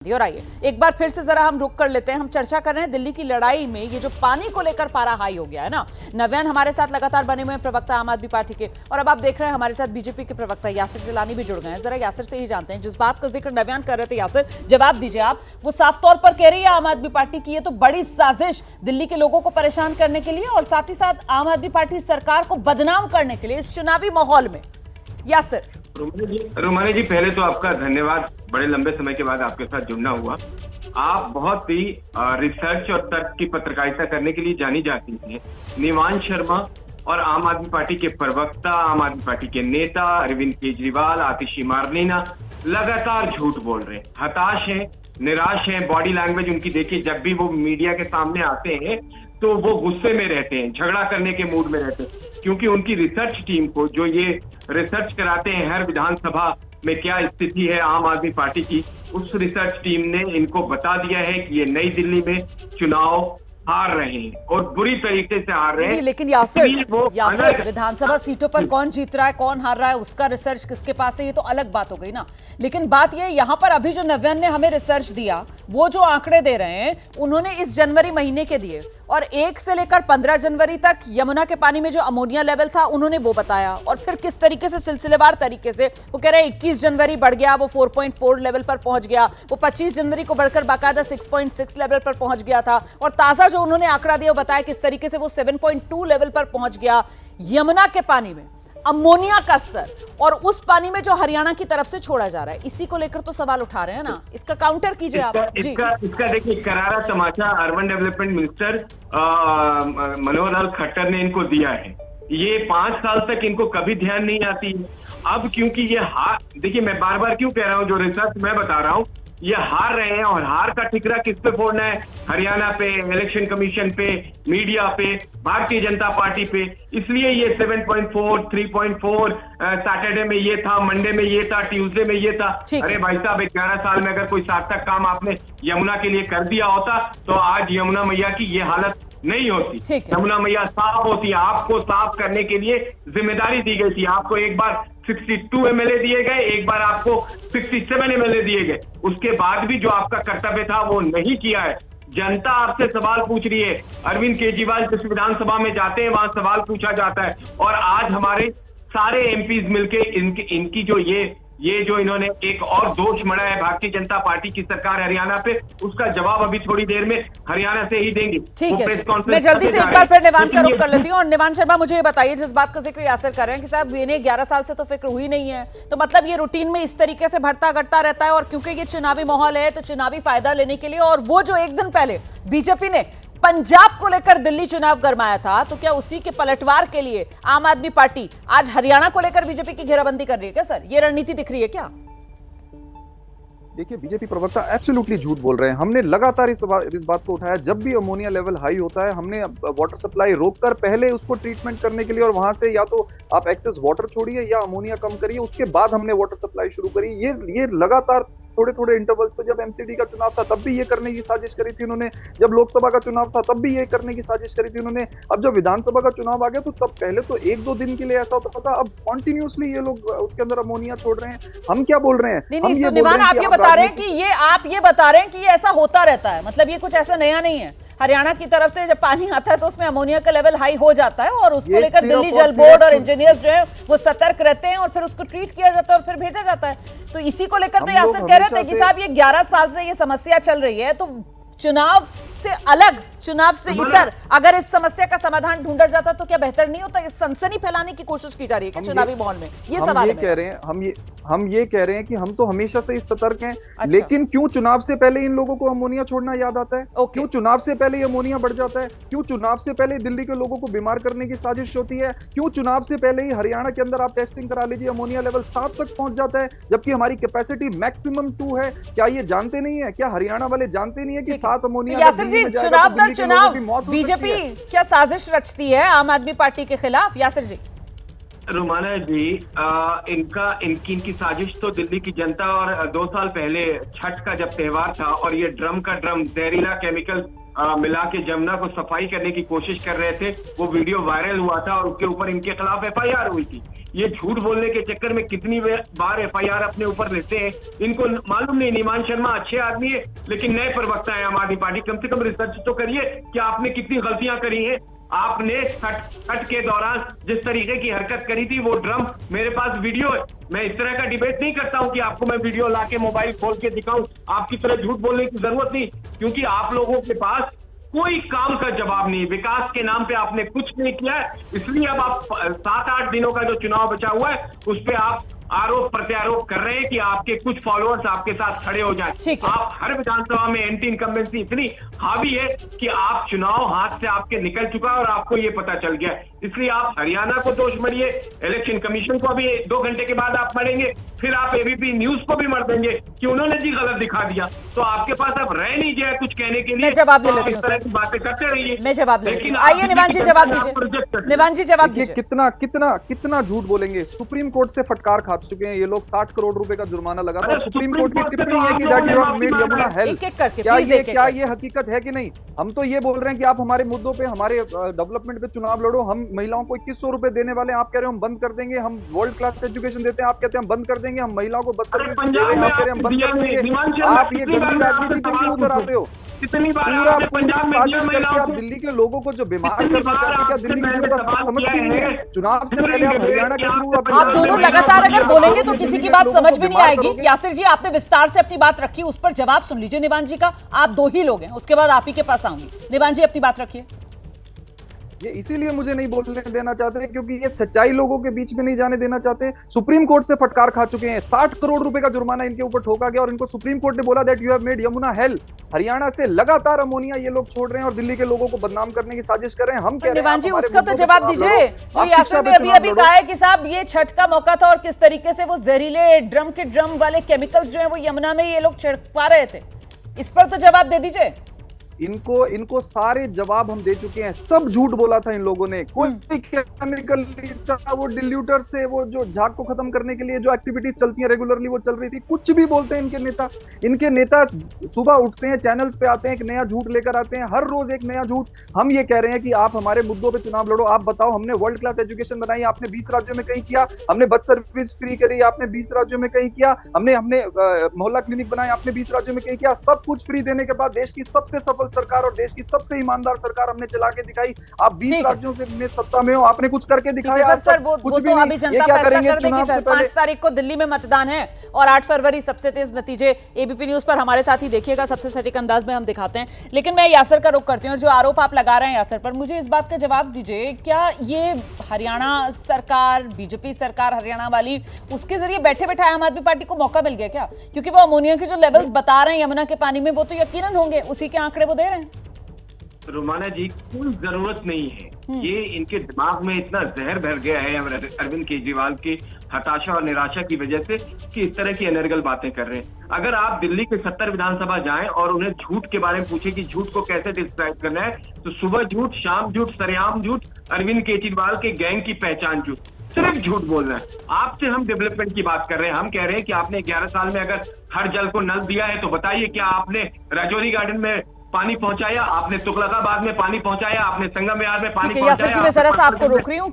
और आइए एक बार फिर से जरा हम रुक कर लेते हैं। हम चर्चा कर रहे हैं दिल्ली की लड़ाई में ये जो पानी को लेकर पारा हाई हो गया है ना। नव्यान हमारे साथ लगातार बने हुए हैं, प्रवक्ता आम आदमी पार्टी के, और अब आप देख रहे हैं हमारे साथ बीजेपी के प्रवक्ता यासिर जिलानी भी जुड़ गए हैं। जरा यासिर से ही जानते हैं, जिस बात का जिक्र नव्यान कर रहे थे, यासिर जवाब दीजिए आप। वो साफ तौर पर कह रही है आम आदमी पार्टी की ये तो बड़ी साजिश दिल्ली के लोगों को परेशान करने के लिए और साथ ही साथ आम आदमी पार्टी सरकार को बदनाम करने के लिए इस चुनावी माहौल में। यासिर। रोमानी जी, पहले तो आपका धन्यवाद, बड़े लंबे समय के बाद आपके साथ जुड़ना हुआ। आप बहुत ही रिसर्च और तर्क की पत्रकारिता करने के लिए जानी जाती हैं। निवान शर्मा और आम आदमी पार्टी के प्रवक्ता, आम आदमी पार्टी के नेता अरविंद केजरीवाल, आतिशी मारलेना लगातार झूठ बोल रहे हैं, हताश हैं, निराश हैं। बॉडी लैंग्वेज उनकी देखिए, जब भी वो मीडिया के सामने आते हैं तो वो गुस्से में रहते हैं, झगड़ा करने के मूड में रहते हैं, क्योंकि उनकी रिसर्च टीम को जो ये रिसर्च कराते हैं हर विधानसभा में क्या स्थिति है आम आदमी पार्टी की, उस रिसर्च टीम ने इनको बता दिया है कि ये नई दिल्ली में चुनाव हार रहे हैं और बुरी तरीके से हार रहे हैं। लेकिन यासिर विधानसभा सीटों पर कौन जीत रहा है, कौन हार रहा है, उसका रिसर्च किसके पास है, ये तो अलग बात हो गई ना। लेकिन बात ये यहाँ पर अभी जो नव्यान ने हमें रिसर्च दिया, वो जो आंकड़े दे रहे हैं उन्होंने इस जनवरी महीने के दिए और 1 से लेकर 15 जनवरी तक यमुना के पानी में जो अमोनिया लेवल था उन्होंने वो बताया। और फिर किस तरीके से सिलसिलेवार तरीके से वो कह रहे हैं 21 जनवरी बढ़ गया, वो 4.4 लेवल पर पहुंच गया, वो 25 जनवरी को बढ़कर बाकायदा 6.6 लेवल पर पहुंच गया था, और ताजा जो उन्होंने आंकड़ा दिया वो बताया किस तरीके से वो 7.2 लेवल पर पहुंच गया। यमुना के पानी में अमोनिया का स्तर और उस पानी में जो हरियाणा की तरफ से छोड़ा जा रहा है, इसी को लेकर तो सवाल उठा रहे हैं ना। इसका काउंटर कीजिए आप। इसका देखिए करारा तमाचा urban development minister Manohar Lal Khattar ने इनको दिया है। ये 5 साल तक इनको कभी ध्यान नहीं आती है। अब क्योंकि ये हार, देखिए मैं बार बार क्यों कह रहा हूँ, जो रिसर्च मैं बता रहा हूँ, ये हार रहे हैं और हार का ठिकरा किस पे फोड़ना है? हरियाणा पे, इलेक्शन कमीशन पे, मीडिया पे, भारतीय जनता पार्टी पे। इसलिए ये 7.4, 3.4 सैटरडे में ये था, मंडे में ये था, ट्यूसडे में ये था। अरे भाई साहब, 11 साल में अगर कोई सार्थक काम आपने यमुना के लिए कर दिया होता तो आज यमुना मैया की ये हालत नहीं होती। यमुना मैया साफ होती। आपको साफ करने के लिए जिम्मेदारी दी गई थी। आपको एक बार 62 एमएलए दिए गए, एक बार आपको 67 एमएलए दिए गए। उसके बाद भी जो आपका कर्तव्य था वो नहीं किया है। जनता आपसे सवाल पूछ रही है। अरविंद केजरीवाल जिस विधानसभा में जाते हैं वहां सवाल पूछा जाता है, और आज हमारे सारे एमपीज मिलके इनकी जो ये जो इन्होंने एक और दोष मढ़ा है भारतीय जनता पार्टी की सरकार हरियाणा पे, उसका जवाब अभी थोड़ी देर में हरियाणा से ही देंगे। ठीक है, मैं जल्दी से एक बार फिर निवान का रुख कर लेती हूँ। और निवान शर्मा, मुझे ये बताइए, जिस बात का जिक्र यासिर कर रहे हैं कि साहब इन्हें 11 साल से तो फिक्र हुई नहीं है, तो मतलब ये रूटीन में इस तरीके से बढ़ता घटता रहता है, और क्योंकि ये चुनावी माहौल है तो चुनावी फायदा लेने के लिए, और वो जो एक दिन पहले बीजेपी ने पंजाब को लेकर दिल्ली चुनाव गरमाया था, तो क्या उसी के पलटवार के लिए आम आदमी पार्टी आज हरियाणा को लेकर बीजेपी की घेराबंदी कर रही है क्या? सर, ये रणनीति दिख रही है क्या? देखिए, बीजेपी प्रवक्ता एब्सोल्युटली झूठ बोल रहे हैं। हमने लगातार इस बात को उठाया। जब भी अमोनिया लेवल हाई होता है, हमने वाटर सप्लाई रोककर पहले उसको ट्रीटमेंट करने के लिए, और वहां से या तो आप एक्सेस वाटर छोड़िए या अमोनिया कम करिए, उसके बाद हमने वाटर सप्लाई शुरू करी। ये लगातार थोड़े थोड़े इंटरवल्स पे, जब एमसीडी का चुनाव था तब भी ये करने की साजिश करी थी उन्होंने, जब लोकसभा का चुनाव था तब भी ये करने की साजिश करी थी उन्होंने, अब जब विधानसभा का चुनाव आ गया तो तब पहले तो 1-2 दिन के लिए ऐसा होता था, अब कॉन्टिन्यूसली ये लोग उसके अंदर अमोनिया छोड़ रहे हैं। हम क्या बोल रहे हैं? नहीं, तो निवान आप ये बता रहे हैं कि ये ऐसा होता रहता है, मतलब ये कुछ ऐसा नया नहीं है। हरियाणा की तरफ से जब पानी आता है तो उसमें अमोनिया का लेवल हाई हो जाता है, और उसको लेकर दिल्ली जल बोर्ड और इंजीनियर्स जो है वो सतर्क रहते हैं, और फिर उसको ट्रीट किया जाता है और फिर भेजा जाता है। तो इसी को लेकर तो यासिर कह रहे थे कि साहब ये 11 साल से ये समस्या चल रही है, तो चुनाव से अलग, चुनाव से इतर अगर इस समस्या का समाधान ढूंढा जाता तो क्या बेहतर नहीं होता? इस सनसनी फैलाने की कोशिश की जा रही है कि चुनावी माहौल में, ये सवाल है। हम ये कह रहे हैं कि हम तो हमेशा से इस सतर्क हैं। अच्छा। लेकिन क्यों चुनाव से पहले इन लोगों को अमोनिया छोड़ना याद आता है? क्यों चुनाव से पहले अमोनिया बढ़ जाता है? क्यों चुनाव से पहले दिल्ली के लोगों को बीमार करने की साजिश होती है? क्यों चुनाव से पहले ही हरियाणा के अंदर आप टेस्टिंग करा लीजिए, अमोनिया लेवल 7 तक पहुंच जाता है, जबकि हमारी कैपेसिटी मैक्सिमम 2 है। क्या ये जानते नहीं है? क्या हरियाणा वाले जानते नहीं है कि 7 अमोनिया? चुनाव बीजेपी क्या साजिश रचती है आम आदमी पार्टी के खिलाफ? यासिर जी। रुमाना जी, इनकी साजिश तो दिल्ली की जनता, और 2 साल पहले छठ का जब त्योहार था और ये ड्रम का ड्रम जहरीला केमिकल मिला के जमुना को सफाई करने की कोशिश कर रहे थे, वो वीडियो वायरल हुआ था और उसके ऊपर इनके खिलाफ एफआईआर हुई थी। ये झूठ बोलने के चक्कर में कितनी बार FIR अपने ऊपर लेते हैं, इनको मालूम नहीं। निमान शर्मा अच्छे आदमी है, लेकिन नए प्रवक्ता है आम आदमी पार्टी, कम से कम रिसर्च तो करिए कि आपने कितनी गलतियां करी हैं। आपने छठ के दौरान जिस तरीके की हरकत करी थी, वो ड्रम, मेरे पास वीडियो है। मैं इस तरह का डिबेट नहीं करता हूं कि आपको मैं वीडियो लाके मोबाइल खोल के दिखाऊं। आपकी तरह झूठ बोलने की जरूरत नहीं, क्योंकि आप लोगों के पास कोई काम का जवाब नहीं। विकास के नाम पे आपने कुछ नहीं किया है, इसलिए अब आप 7-8 दिनों का जो चुनाव बचा हुआ है उस पे आप आरोप प्रत्यारोप कर रहे हैं कि आपके कुछ फॉलोअर्स आपके साथ खड़े हो जाएं। आप हर विधानसभा में एंटी इनकम्बेंसी इतनी हावी है कि आप चुनाव हाथ से आपके निकल चुका है और आपको ये पता चल गया है। इसलिए आप हरियाणा को दोष मरिए, इलेक्शन कमीशन को अभी 2 घंटे के बाद आप मरेंगे, फिर आप ABP न्यूज को भी मर देंगे कि उन्होंने जी गलत दिखा दिया। तो आपके पास अब रह नहीं गया कुछ कहने के लिए। मैं जवाब ले लेती हूँ सर, बातें करते रहिए। मैं जवाब ले लेती हूँ। आइए निवान जी जवाब दीजिए। निवान जी जवाब दीजिए। कितना कितना कितना झूठ बोलेंगे। सुप्रीम कोर्ट से फटकार खा चुके हैं ये लोग। 60 करोड़ रुपए का जुर्माना लगा था। सुप्रीम कोर्ट की टिप्पणी है कि that you have made Yamuna help. क्या ये हकीकत है कि नहीं? हम तो ये बोल रहे हैं कि आप हमारे मुद्दों पे, हमारे डेवलपमेंट पे चुनाव लड़ो। हम महिलाओं को 2100 रुपए देने वाले हैं, आप कह रहे हो हम बंद कर देंगे। हम वर्ल्ड क्लास एजुकेशन देते हैं, आप कहते हैं हम बंद कर देंगे। हम महिलाओं को बस सर्विस दे रहे हैं, आप कह रहे हैं हम बंद कर देंगे। आप ये गंदी राजनीति पे क्यों उतर आते हो? कितनी बार पूरा आपने पंजाब में साजिश करके आप दिल्ली के लोगों को जो बीमार करना चाहते हैं, क्या दिल्ली की जनता समझती नहीं है? चुनाव से पहले आप हरियाणा के थ्रू आप दोनों लगातार अगर बोलेंगे तो किसी की बात समझ में नहीं आएगी। यासिर जी आपने विस्तार से अपनी बात रखी, उस पर जवाब सुन लीजिए निवान जी का। आप 2 ही लोग हैं, उसके बाद आप ही के पास आऊंगी। निवान जी अपनी बात रखिए। ये इसीलिए मुझे नहीं बोलने देना चाहते क्योंकि ये सच्चाई लोगों के बीच में नहीं जाने देना चाहते। सुप्रीम कोर्ट से फटकार खा चुके हैं। 60 करोड़ रुपए का जुर्माना इनके ऊपर ठोका गया और इनको सुप्रीम कोर्ट ने बोला that you have made Yamuna hello. Haryana से लगातार अमोनिया ये लोग छोड़ रहे हैं और दिल्ली के लोगों को बदनाम करने की साजिश कर रहे हैं। हम कह रहे हैं निवान जी उसका तो जवाब दीजिए। जो यासिर ने अभी कहा है कि साहब ये छठ का मौका था और किस तरीके से वो जहरीले ड्रम के ड्रम वाले केमिकल्स जो है वो यमुना में ये लोग छिड़कवा रहे थे, इस पर तो जवाब दे दीजिए। इनको सारे जवाब हम दे चुके हैं। सब झूठ बोला था इन लोगों ने। कोई केमिकल नहीं था। वो डिल्यूटर से वो जो झाग को खत्म करने के लिए जो एक्टिविटीज चलती हैं रेगुलरली वो चल रही थी। कुछ भी बोलते हैं इनके नेता सुबह उठते हैं, चैनल्स पे आते हैं, एक नया झूठ लेकर आते हैं, हर रोज एक नया झूठ। हम ये कह रहे हैं कि आप हमारे मुद्दों पे चुनाव लड़ो। आप बताओ, हमने वर्ल्ड क्लास एजुकेशन बनाई, आपने 20 राज्यों में कहीं किया। हमने बस सर्विस फ्री करी, आपने 20 राज्यों में कहीं किया। हमने मोहल्ला क्लिनिक बनाए, आपने 20 राज्यों में कहीं किया। सब कुछ फ्री देने के बाद देश की सबसे सफल सरकार और देश की सबसे ईमानदार सरकार हमने चला के दिखाई। आप 20 राज्यों से में सत्ता में हो, आपने कुछ करके दिखाया। सर वो तो अभी जनता फैसला कर देगी सर। 5 तारीख को दिल्ली में मतदान है और 8 फरवरी सबसे तेज नतीजे। ABP न्यूज पर हमारे साथ ही देखिएगा, सबसे सटीक अंदाज में हम दिखाते हैं। लेकिन मैं यासर का रुख करती हूँ और जो आरोप आप लगा रहे हैं यासर पर, मुझे इस बात का जवाब दीजिए, क्या ये हरियाणा सरकार, बीजेपी सरकार हरियाणा वाली, उसके जरिए बैठे बैठे आम आदमी पार्टी को मौका मिल गया क्या? क्योंकि वो अमोनिया के जो लेवल्स बता रहे हैं यमुना के पानी में, वो तो यकीनन होंगे, उसी के आंकड़े वो दे रहे हैं। रोमाना जी कोई जरूरत नहीं है। ये इनके दिमाग में इतना जहर भर गया है अरविंद केजरीवाल की हताशा और निराशा की वजह से कि इस तरह की अनर्गल बातें कर रहे हैं। अगर आप दिल्ली के 70 विधानसभा जाएं और उन्हें झूठ के बारे में पूछे कि झूठ को कैसे डिस्क्राइब करना है, तो सुबह झूठ, शाम झूठ, सरेआम झूठ, अरविंद केजरीवाल के गैंग की पहचान झूठ, सिर्फ झूठ बोल रहे हैं। आपसे हम डेवलपमेंट की बात कर रहे हैं। हम कह रहे हैं कि आपने 11 साल में अगर हर जल को नल दिया है तो बताइए, क्या आपने राजौरी गार्डन में पानी पहुंचाया? आपने तुगलकाबाद में पानी पहुंचाया? आपने संगम विहार में पानी पहुंचाया? मैं जरा सा आपको रोक रही हूँ।